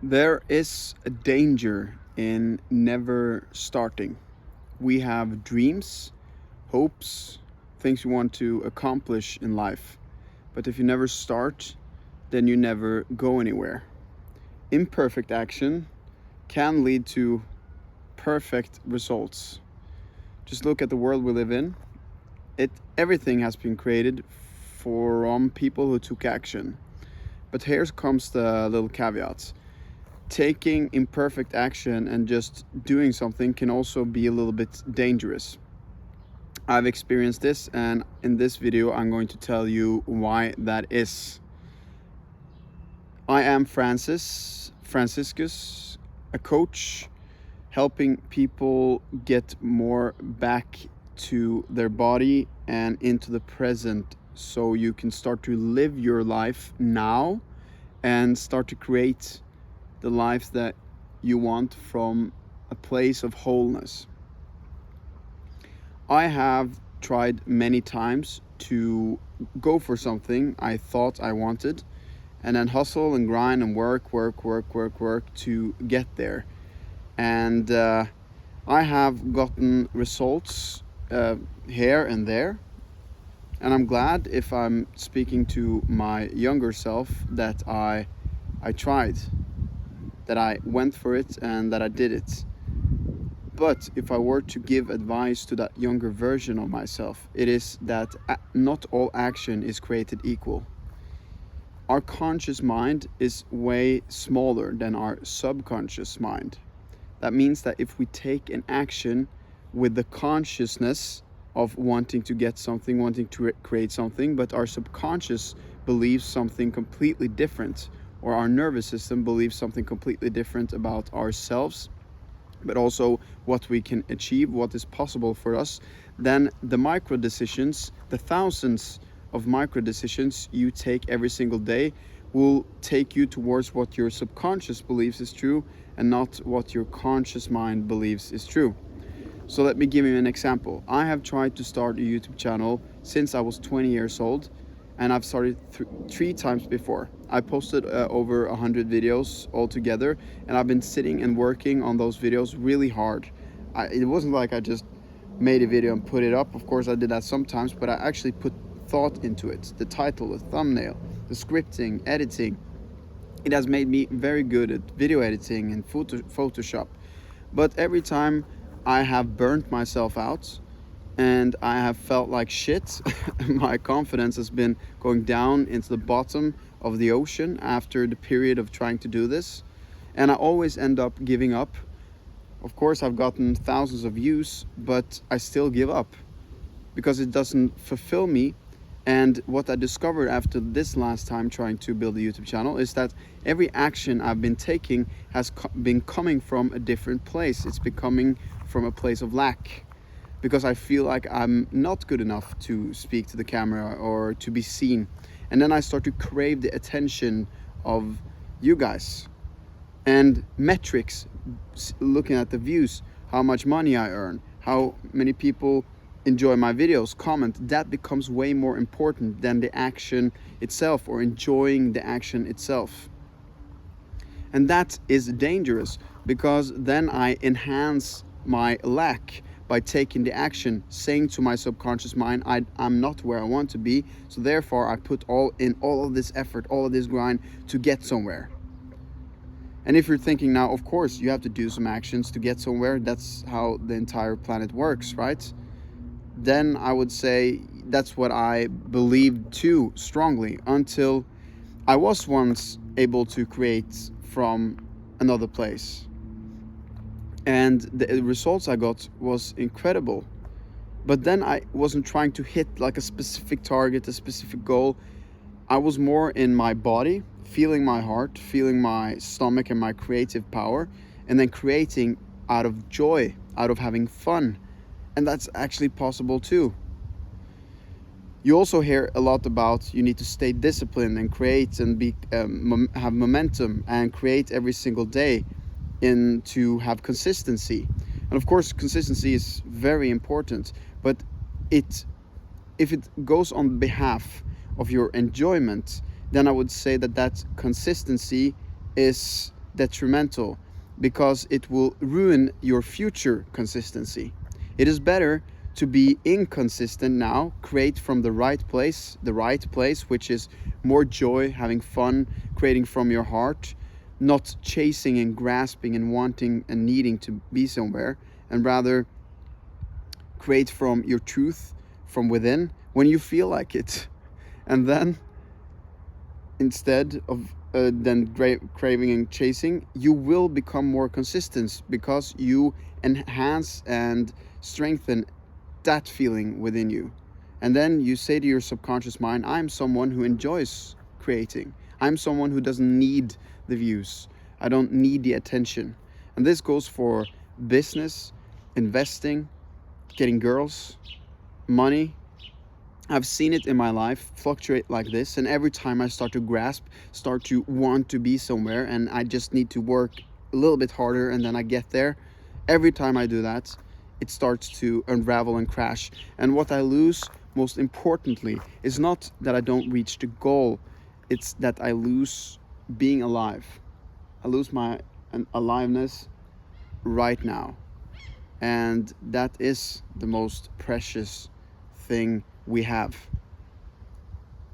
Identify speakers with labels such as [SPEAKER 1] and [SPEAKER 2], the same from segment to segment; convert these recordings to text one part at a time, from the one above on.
[SPEAKER 1] There is a danger in never starting. We have dreams, hopes, things we want to accomplish in life. But if you never start, then you never go anywhere. Imperfect action can lead to perfect results. Just look at the world we live in. Everything has been created from people who took action. But here comes the little caveat. Taking imperfect action and just doing something can also be a little bit dangerous. I've experienced this, and in this video I'm going to tell you why that is. I am Franciscus, a coach helping people get more back to their body and into the present, so you can start to live your life now and start to create the life that you want from a place of wholeness. I have tried many times to go for something I thought I wanted, and then hustle and grind and work to get there. And I have gotten results here and there, and I'm glad, if I'm speaking to my younger self, that I tried, that I went for it, and that I did it. But if I were to give advice to that younger version of myself, it is that not all action is created equal. Our conscious mind is way smaller than our subconscious mind. That means that if we take an action with the consciousness of wanting to get something, wanting to create something, but our subconscious believes something completely different, or our nervous system believes something completely different about ourselves, but also what we can achieve, what is possible for us, then the micro decisions, the thousands of micro decisions you take every single day, will take you towards what your subconscious believes is true and not what your conscious mind believes is true. So let me give you an example. I have tried to start a YouTube channel since I was 20 years old, and I've started three times before. I posted over 100 videos altogether, and I've been sitting and working on those videos really hard. It wasn't like I just made a video and put it up. Of course I did that sometimes, but I actually put thought into it. The title, the thumbnail, the scripting, editing. It has made me very good at video editing and Photoshop. But every time I have burnt myself out and I have felt like shit, my confidence has been going down into the bottom of the ocean after the period of trying to do this. And I always end up giving up. Of course, I've gotten thousands of views, but I still give up because it doesn't fulfill me. And what I discovered after this last time trying to build a YouTube channel is that every action I've been taking has been coming from a different place. It's been coming from a place of lack, because I feel like I'm not good enough to speak to the camera or to be seen. And then I start to crave the attention of you guys. And metrics, looking at the views, how much money I earn, how many people enjoy my videos, comment, that becomes way more important than the action itself, or enjoying the action itself. And that is dangerous, because then I enhance my lack by taking the action, saying to my subconscious mind, I'm not where I want to be, so therefore I put all of this effort, all of this grind to get somewhere. And if you're thinking now, of course you have to do some actions to get somewhere, that's how the entire planet works, right? Then I would say that's what I believed too strongly, until I was once able to create from another place. And the results I got was incredible. But then I wasn't trying to hit like a specific target, a specific goal. I was more in my body, feeling my heart, feeling my stomach and my creative power, and then creating out of joy, out of having fun. And that's actually possible too. You also hear a lot about you need to stay disciplined and create and have momentum and create every single day, to have consistency. And of course consistency is very important, but if it goes on behalf of your enjoyment, then I would say that consistency is detrimental because it will ruin your future consistency. It is better to be inconsistent now, create from the right place, which is more joy, having fun, creating from your heart, not chasing and grasping and wanting and needing to be somewhere, and rather create from your truth, from within, when you feel like it. And then, instead of craving and chasing, you will become more consistent because you enhance and strengthen that feeling within you. And then you say to your subconscious mind, I'm someone who enjoys creating. I'm someone who doesn't need the views. I don't need the attention. And this goes for business, investing, getting girls, money. I've seen it in my life fluctuate like this, and every time I start to grasp, start to want to be somewhere, and I just need to work a little bit harder, and then I get there. Every time I do that, it starts to unravel and crash. And what I lose, most importantly, is not that I don't reach the goal, it's that I lose being alive. I lose my aliveness right now. And that is the most precious thing we have.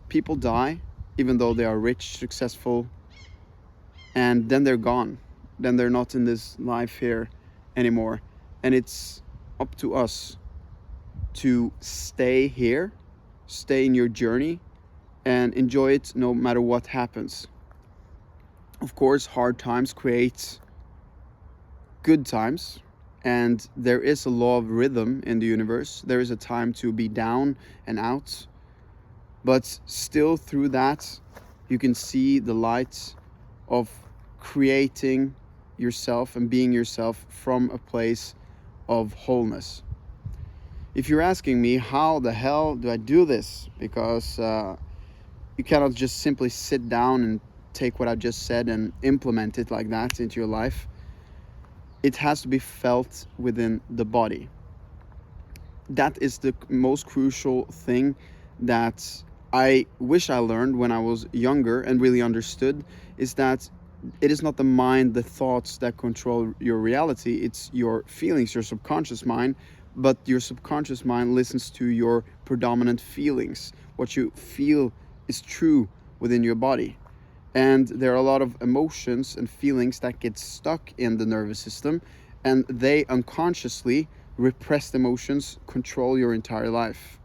[SPEAKER 1] People die, even though they are rich, successful, and then they're gone. Then they're not in this life here anymore. And it's up to us to stay here, stay in your journey, and enjoy it no matter what happens. Of course, hard times create good times. And there is a law of rhythm in the universe. There is a time to be down and out. But still through that, you can see the light of creating yourself and being yourself from a place of wholeness. If you're asking me, how the hell do I do this? Because you cannot just simply sit down and take what I just said and implement it like that into your life. It has to be felt within the body. That is the most crucial thing that I wish I learned when I was younger and really understood, is that it is not the mind, the thoughts that control your reality. It's your feelings, your subconscious mind. But your subconscious mind listens to your predominant feelings. What you feel is true within your body. And there are a lot of emotions and feelings that get stuck in the nervous system, and they unconsciously, repressed emotions, control your entire life.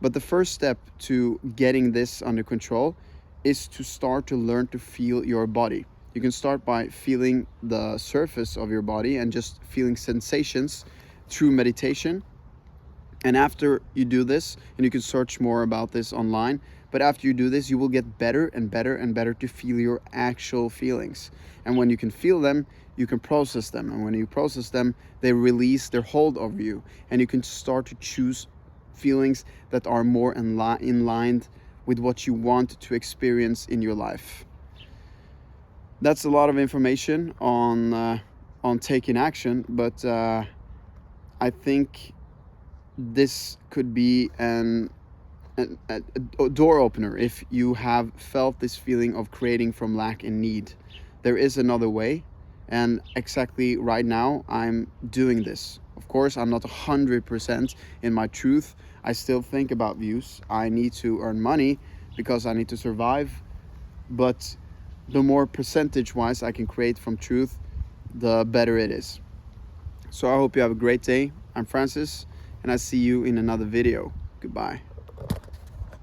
[SPEAKER 1] But the first step to getting this under control is to start to learn to feel your body. You can start by feeling the surface of your body and just feeling sensations through meditation. And after you do this, and you can search more about this online, but after you do this, you will get better and better and better to feel your actual feelings. And when you can feel them, you can process them. And when you process them, they release their hold over you. And you can start to choose feelings that are more in line with what you want to experience in your life. That's a lot of information on taking action, but I think this could be a door opener if you have felt this feeling of creating from lack and need. There is another way, and exactly right now I'm doing this. Of course, I'm not 100% in my truth. I still think about views. I need to earn money because I need to survive, but the more percentage-wise I can create from truth, the better it is. So I hope you have a great day. I'm Francis, and I see you in another video. Goodbye.